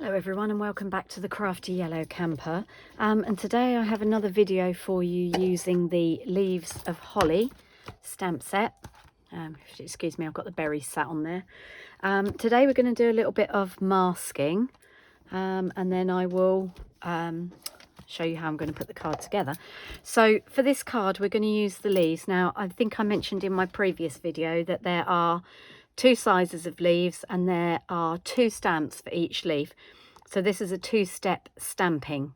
Hello everyone and welcome back to the Crafty Yellow Camper, and today I have another video for you using the Leaves of Holly stamp set. Excuse me, I've got the berries sat on there. Today we're going to do a little bit of masking, and then I will show you how I'm going to put the card together. So for this card we're going to use the leaves. Now I think I mentioned in my previous video that there are two sizes of leaves and there are two stamps for each leaf. So this is a two-step stamping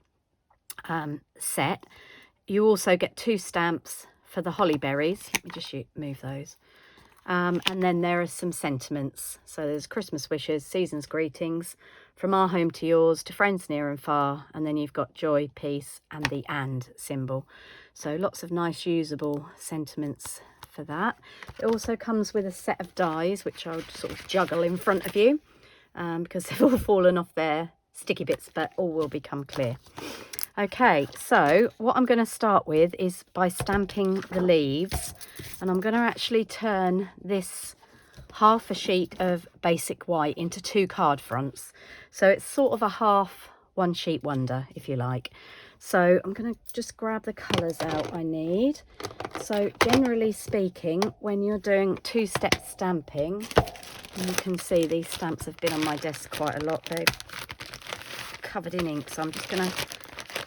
set. You also get two stamps for the holly berries. Let me just move those. And then there are some sentiments. So there's Christmas wishes, season's greetings, from our home to yours, to friends near and far. And then you've got joy, peace, and the and symbol. So lots of nice usable sentiments for that. It also comes with a set of dies, which I would sort of juggle in front of you because they've all fallen off their sticky bits, but all will become clear. Okay, so what I'm going to start with is by stamping the leaves, and I'm going to actually turn this half a sheet of basic white into two card fronts. So it's sort of a half one sheet wonder, if you like. So I'm going to just grab the colours out I need. So generally speaking, when you're doing two-step stamping, and you can see these stamps have been on my desk quite a lot. They're covered in ink, so I'm just going to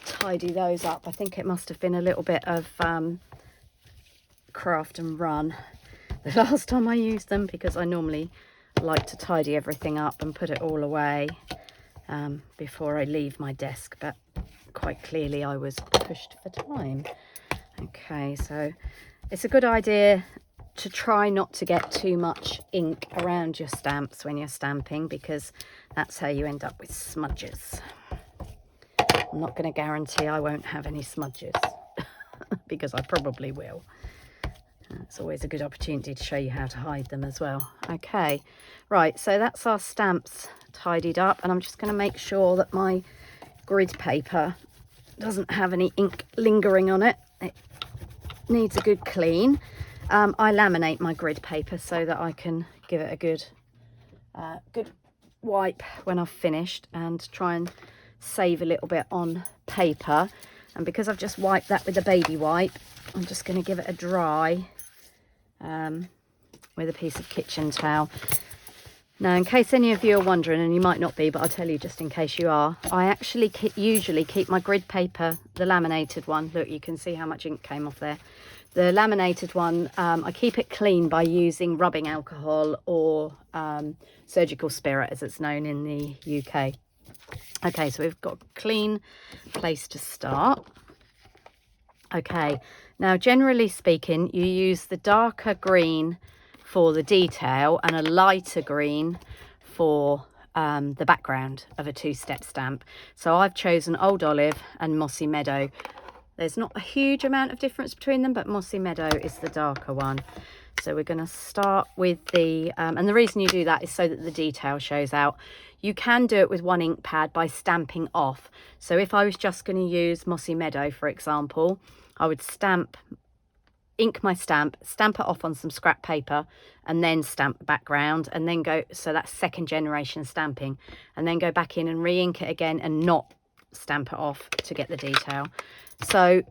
tidy those up. I think it must have been a little bit of craft and run the last time I used them, because I normally like to tidy everything up and put it all away before I leave my desk, but quite clearly I was pushed for time. Okay, so it's a good idea to try not to get too much ink around your stamps when you're stamping, because that's how you end up with smudges. I'm not going to guarantee I won't have any smudges because I probably will. It's always a good opportunity to show you how to hide them as well. Okay, right, so that's our stamps tidied up, and I'm just going to make sure that my grid paper doesn't have any ink lingering on it. It needs a good clean. I laminate my grid paper so that I can give it a good wipe when I've finished, and try and save a little bit on paper. And because I've just wiped that with a baby wipe, I'm just going to give it a dry with a piece of kitchen towel. Now, in case any of you are wondering, and you might not be, but I'll tell you just in case you are, I actually usually keep my grid paper, the laminated one, look, you can see how much ink came off there. The laminated one, I keep it clean by using rubbing alcohol or surgical spirit, as it's known in the UK. Okay, so we've got a clean place to start. Okay, now generally speaking, you use the darker green for the detail and a lighter green for the background of a two-step stamp. So I've chosen Old Olive and Mossy Meadow. There's not a huge amount of difference between them, but Mossy Meadow is the darker one. So we're going to start with the, and the reason you do that is so that the detail shows out. You can do it with one ink pad by stamping off. So if I was just going to use Mossy Meadow, for example, I would ink my stamp, stamp it off on some scrap paper, and then stamp the background, and then go, so that's second generation stamping, and then go back in and re-ink it again and not stamp it off to get the detail. So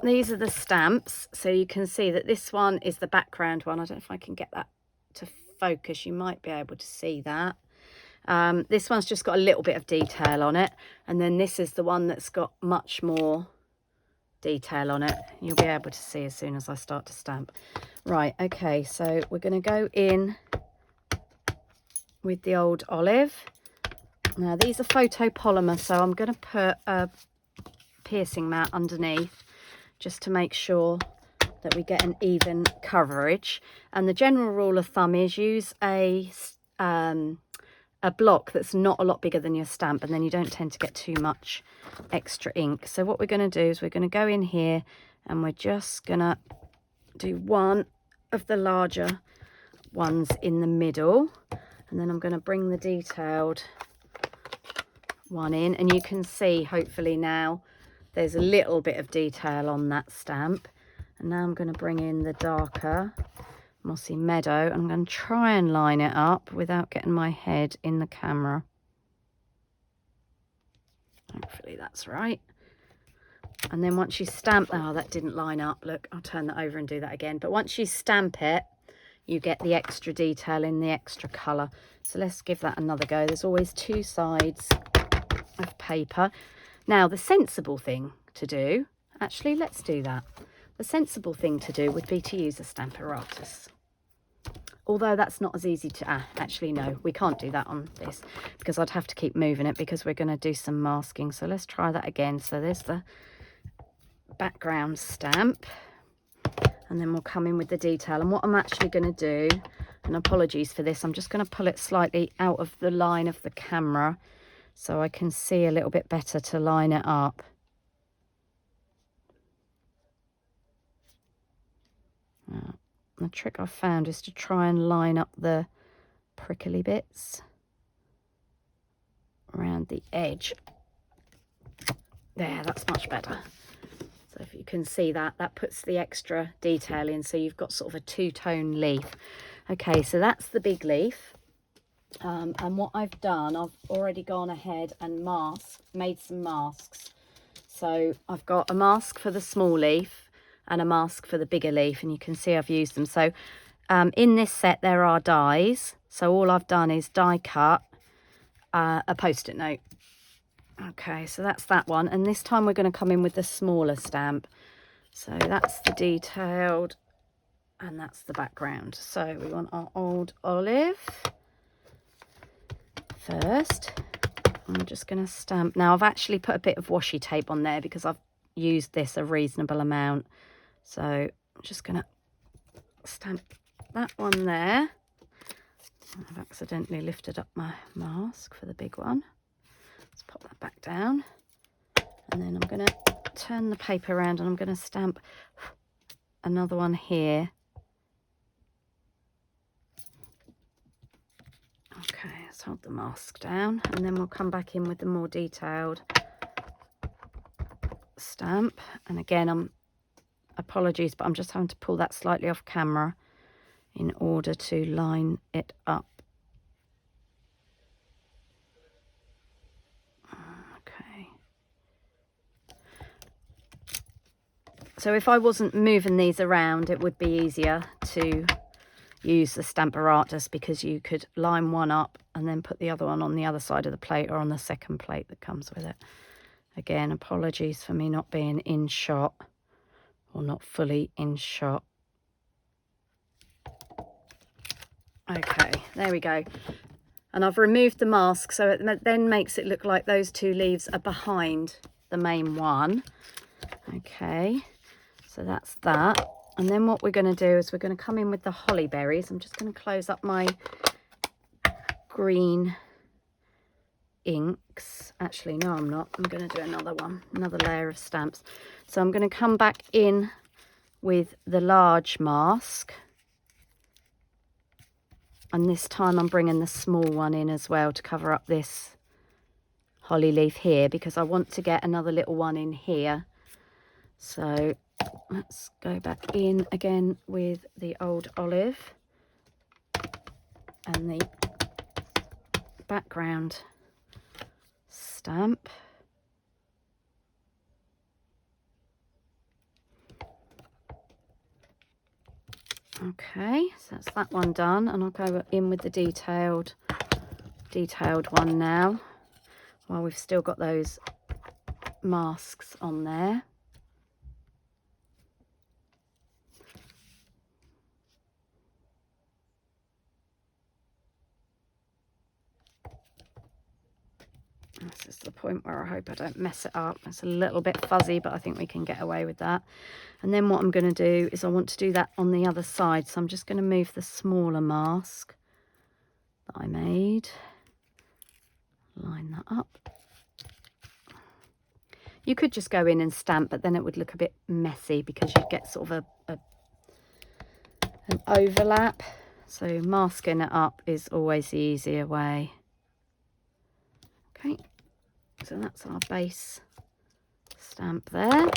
these are the stamps. So you can see that this one is the background one. I don't know if I can get that to focus. You might be able to see that. This one's just got a little bit of detail on it, and then this is the one that's got much more detail on it. You'll be able to see as soon as I start to stamp. Right, okay, so we're going to go in with the Old Olive. Now these are photopolymer, so I'm going to put a piercing mat underneath just to make sure that we get an even coverage. And the general rule of thumb is use a block that's not a lot bigger than your stamp, and then you don't tend to get too much extra ink. So what we're going to do is we're going to go in here and we're just going to do one of the larger ones in the middle, and then I'm going to bring the detailed one in, and you can see hopefully now there's a little bit of detail on that stamp. And now I'm going to bring in the darker Mossy Meadow. I'm going to try and line it up without getting my head in the camera. Hopefully that's right. And then once you stamp, oh, that didn't line up. Look, I'll turn that over and do that again. But once you stamp it, you get the extra detail in the extra colour. So let's give that another go. There's always two sides of paper. Now, the sensible thing to do, actually, let's do that. The sensible thing to do would be to use a stamp apparatus. Although that's not as easy to, actually no, we can't do that on this because I'd have to keep moving it because we're going to do some masking. So let's try that again. So there's the background stamp, and then we'll come in with the detail. And what I'm actually going to do, and apologies for this, I'm just going to pull it slightly out of the line of the camera so I can see a little bit better to line it up. The trick I've found is to try and line up the prickly bits around the edge. There, that's much better. So if you can see that, that puts the extra detail in, so you've got sort of a two-tone leaf. Okay, so that's the big leaf. And what I've done, I've already gone ahead and made some masks. So I've got a mask for the small leaf and a mask for the bigger leaf, and you can see I've used them. So in this set there are dies, so all I've done is die cut a post-it note. Okay, so that's that one, and this time we're going to come in with the smaller stamp. So that's the detailed and that's the background. So we want our old olive first. I'm just going to stamp. Now I've actually put a bit of washi tape on there because I've used this a reasonable amount. So I'm just going to stamp that one there. I've accidentally lifted up my mask for the big one. Let's pop that back down. And then I'm going to turn the paper around and I'm going to stamp another one here. Okay, let's hold the mask down and then we'll come back in with the more detailed stamp. And again, apologies, but I'm just having to pull that slightly off camera in order to line it up. Okay. So if I wasn't moving these around, it would be easier to use the stamp apparatus because you could line one up and then put the other one on the other side of the plate or on the second plate that comes with it. Again, apologies for me not being in shot or not fully in shot. Okay, there we go. And I've removed the mask, so it then makes it look like those two leaves are behind the main one. Okay, so that's that. And then what we're going to do is we're going to come in with the holly berries. I'm just going to close up my green inks. Actually, no, I'm not. I'm going to do another one, another layer of stamps. So I'm going to come back in with the large mask. And this time I'm bringing the small one in as well to cover up this holly leaf here because I want to get another little one in here. So let's go back in again with the old olive and the background stamp. Okay, so that's that one done, and I'll go in with the detailed one now while we've still got those masks on there. This is the point where I hope I don't mess it up. It's a little bit fuzzy, but I think we can get away with that. And then what I'm going to do is I want to do that on the other side. So I'm just going to move the smaller mask that I made. Line that up. You could just go in and stamp, but then it would look a bit messy because you'd get sort of an overlap. So masking it up is always the easier way. Okay, so that's our base stamp there.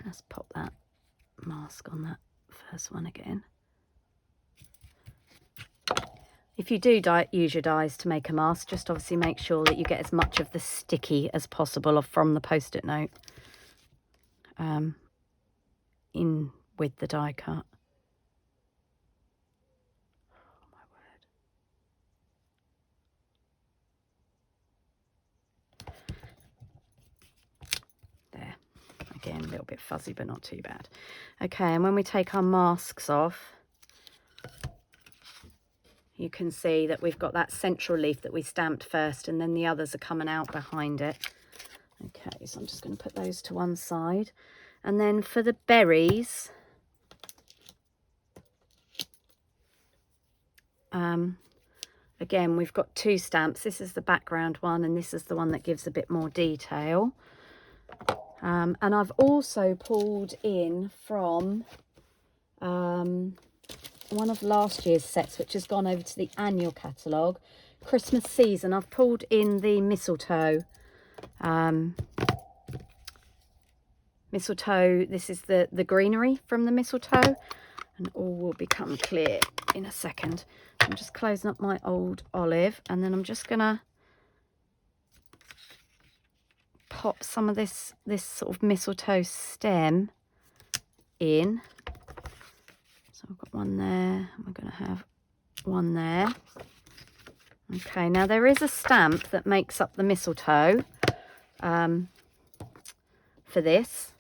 Let's pop that mask on that first one again. If you do use your dies to make a mask, just obviously make sure that you get as much of the sticky as possible from the post-it note in with the die cut. Oh, my word. There. Again, a little bit fuzzy, but not too bad. Okay, and when we take our masks off, you can see that we've got that central leaf that we stamped first, and then the others are coming out behind it. Okay, so I'm just going to put those to one side. And then for the berries, again, we've got two stamps. This is the background one, and this is the one that gives a bit more detail. And I've also pulled in from one of last year's sets, which has gone over to the annual catalogue, Christmas season. I've pulled in the mistletoe. Mistletoe, this is the greenery from the mistletoe, and all will become clear in a second. I'm just closing up my old olive, and then I'm just gonna pop some of this sort of mistletoe stem in. So I've got one there, and we're going to have one there. Okay, now there is a stamp that makes up the mistletoe for this,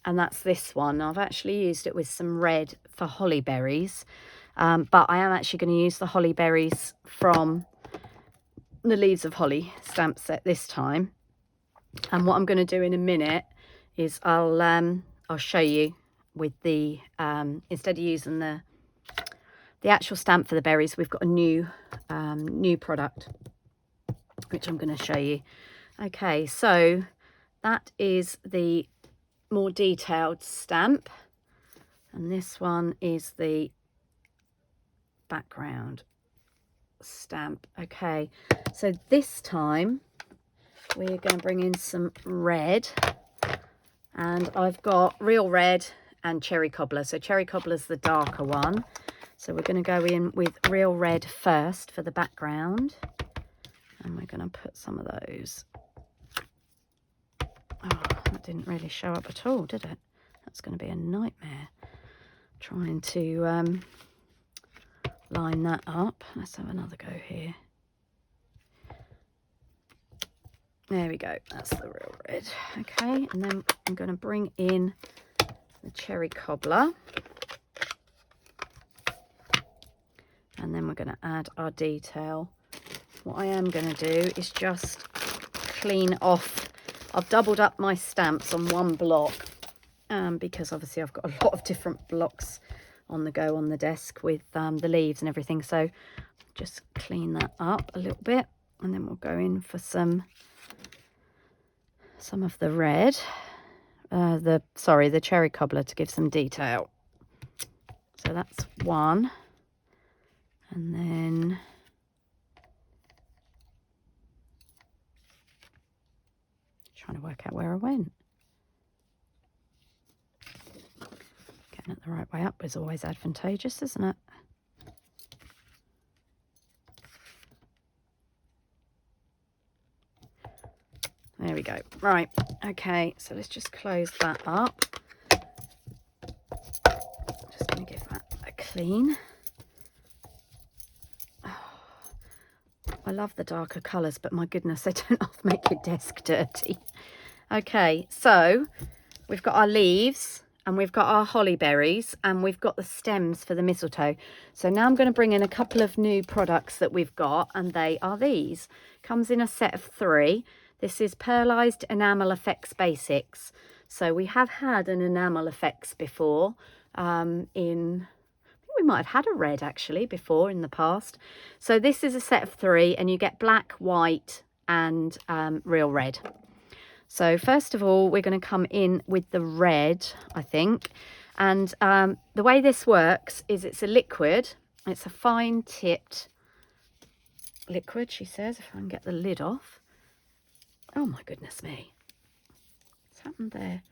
and that's this one. I've actually used it with some red for holly berries, but I am actually going to use the holly berries from the Leaves of Holly stamp set this time. And what I'm going to do in a minute is I'll show you with the instead of using the actual stamp for the berries, we've got a new product which I'm going to show you. Okay, so that is the more detailed stamp, and this one is the background stamp. Okay, so this time we're going to bring in some red, and I've got real red and cherry cobbler. So cherry cobbler's the darker one, so we're going to go in with real red first for the background, and we're going to put some of those. Oh, that didn't really show up at all, did it? That's going to be a nightmare trying to line that up. Let's have another go here. There we go, that's the real red. Okay, and then I'm going to bring in the cherry cobbler, and then we're going to add our detail. What I am going to do is just clean off. I've doubled up my stamps on one block because obviously I've got a lot of different blocks on the go on the desk with the leaves and everything. So just clean that up a little bit, and then we'll go in for some of the red, the cherry cobbler to give some detail. So that's one, and then trying to work out where I went. Getting it the right way up is always advantageous, isn't it? There we go. Right, okay, so let's just close that up. Just going to give that a clean. Oh, I love the darker colours, but my goodness, they don't often make your desk dirty. Okay, so we've got our leaves, and we've got our holly berries, and we've got the stems for the mistletoe. So now I'm going to bring in a couple of new products that we've got, and they are these. Comes in a set of 3. This is Pearlized Enamel Effects Basics. So we have had an enamel effects before I think we might have had a red actually before in the past. So this is a set of 3, and you get black, white and real red. So first of all, we're going to come in with the red, I think. And the way this works is it's a liquid. It's a fine tipped liquid, she says, if I can get the lid off. Oh my goodness me. What's happened there?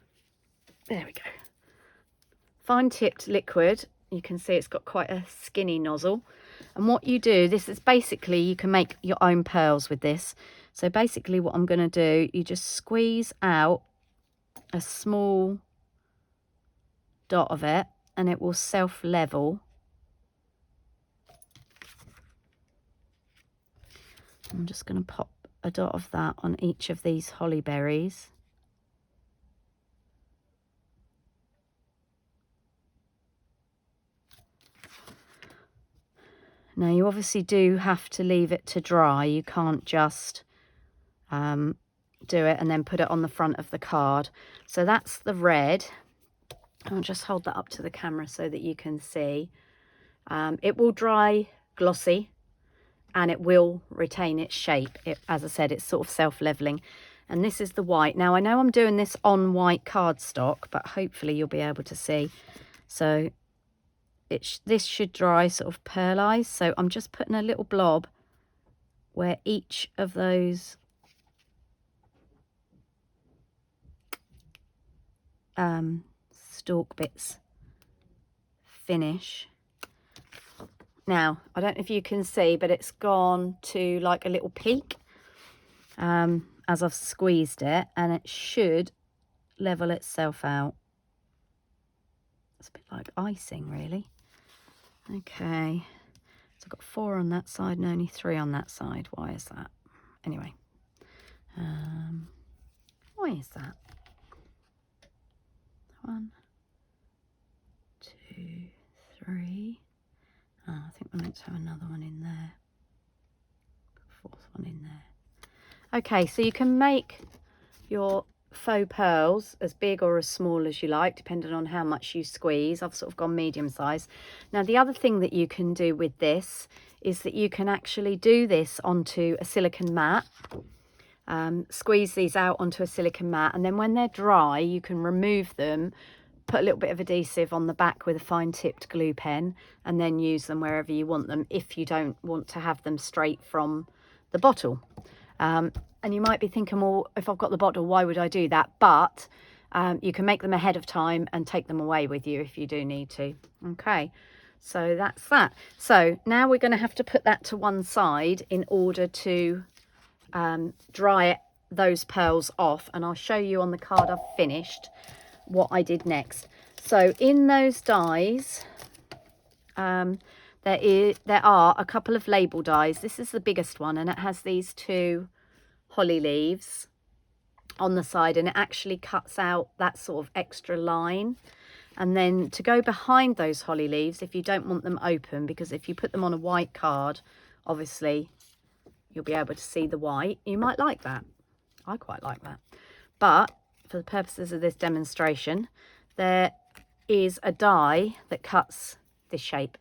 There we go. Fine tipped liquid. You can see it's got quite a skinny nozzle. And what you do, this is basically, you can make your own pearls with this. So basically what I'm going to do, you just squeeze out a small dot of it and it will self-level. I'm just going to pop a dot of that on each of these holly berries. Now you obviously do have to leave it to dry. You can't just do it and then put it on the front of the card. So that's the red. I'll just hold that up to the camera so that you can see. It will dry glossy and it will retain its shape. As I said, it's sort of self-leveling. And this is the white. Now I know I'm doing this on white cardstock, but hopefully you'll be able to see. So this should dry sort of pearlized. So I'm just putting a little blob where each of those stalk bits finish. Now, I don't know if you can see, but it's gone to like a little peak as I've squeezed it, and it should level itself out. It's a bit like icing, really. Okay, so I've got 4 on that side and only 3 on that side. Why is that? Anyway, why is that? 1, 2, 3. Oh, I think we're meant to have another one in there. 4th one in there. Okay, so you can make your faux pearls as big or as small as you like, depending on how much you squeeze. I've sort of gone medium size. Now, the other thing that you can do with this is that you can actually do this onto a silicone mat. Squeeze these out onto a silicone mat, and then when they're dry, you can remove them, put a little bit of adhesive on the back with a fine tipped glue pen, and then use them wherever you want them if you don't want to have them straight from the bottle. And you might be thinking, well, if I've got the bottle, why would I do that? But you can make them ahead of time and take them away with you if you do need to. Okay, so that's that. So now we're going to have to put that to one side in order to dry those pearls off, and I'll show you on the card I've finished what I did next. So in those dies, there are a couple of label dies. This is the biggest one, and it has these 2 holly leaves on the side, and it actually cuts out that sort of extra line. And then to go behind those holly leaves, if you don't want them open, because if you put them on a white card, obviously you'll be able to see the white. You might like that. I quite like that. But for the purposes of this demonstration, there is a die that cuts this shape,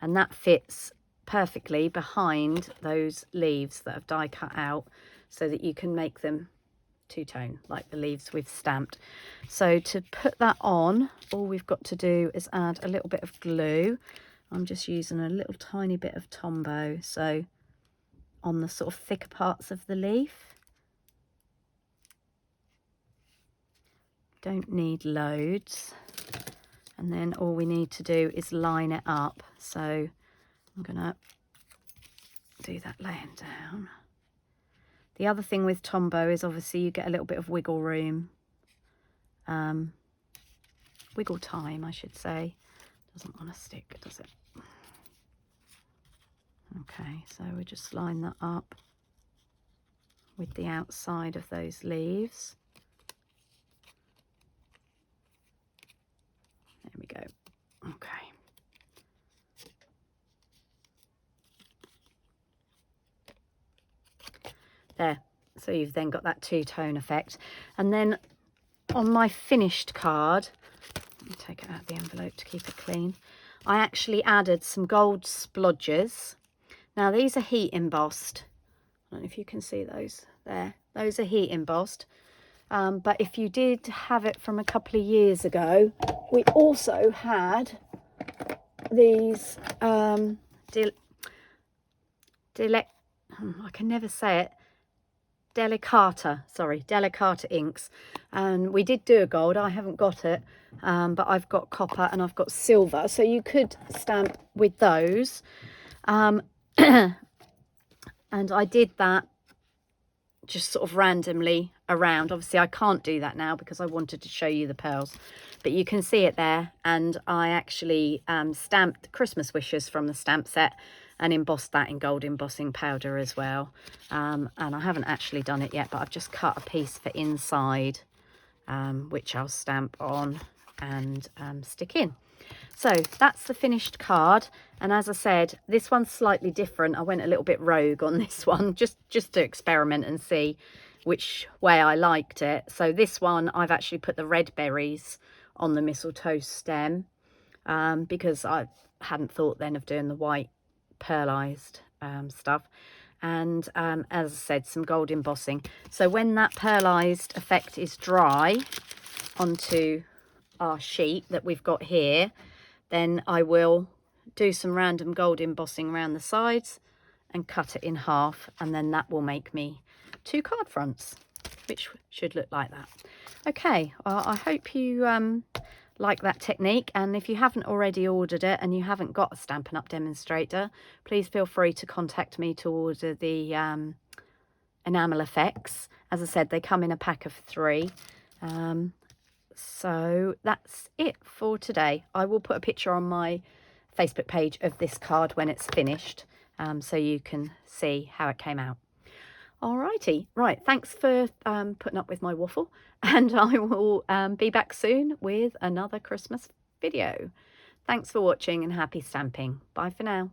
and that fits perfectly behind those leaves that have die cut out, so that you can make them two-tone like the leaves we've stamped. So to put that on, all we've got to do is add a little bit of glue. I'm just using a little tiny bit of Tombow, so on the sort of thicker parts of the leaf. Don't need loads. And then all we need to do is line it up. So I'm gonna do that laying down. The other thing with Tombow is obviously you get a little bit of wiggle room, wiggle time, I should say. Doesn't want to stick, does it? Okay, so we just line that up with the outside of those leaves. There we go. Okay. There, so you've then got that two-tone effect. And then on my finished card, let me take it out of the envelope to keep it clean, I actually added some gold splodges. Now these are heat embossed. I don't know if you can see those there. Those are heat embossed. But if you did have it from a couple of years ago, we also had these I can never say it, delicata inks, and we did do a gold. I haven't got it, but I've got copper and I've got silver, so you could stamp with those. And I did that just sort of randomly around. Obviously I can't do that now because I wanted to show you the pearls, but you can see it there. And I actually stamped Christmas wishes from the stamp set and embossed that in gold embossing powder as well. And I haven't actually done it yet, but I've just cut a piece for inside, which I'll stamp on and stick in. So that's the finished card. And as I said, this one's slightly different. I went a little bit rogue on this one, just to experiment and see which way I liked it. So this one, I've actually put the red berries on the mistletoe stem, because I hadn't thought then of doing the white pearlized stuff. And as I said, some gold embossing. So when that pearlized effect is dry onto our sheet that we've got here, then I will do some random gold embossing around the sides and cut it in half, and then that will make me 2 card fronts, which should look like that. Okay, well, I hope you like that technique, and if you haven't already ordered it and you haven't got a Stampin' Up! Demonstrator, please feel free to contact me to order the enamel effects. As I said, they come in a pack of 3. So that's it for today. I will put a picture on my Facebook page of this card when it's finished, so you can see how it came out. Alrighty, right, thanks for putting up with my waffle, and I will be back soon with another Christmas video. Thanks for watching and happy stamping. Bye for now.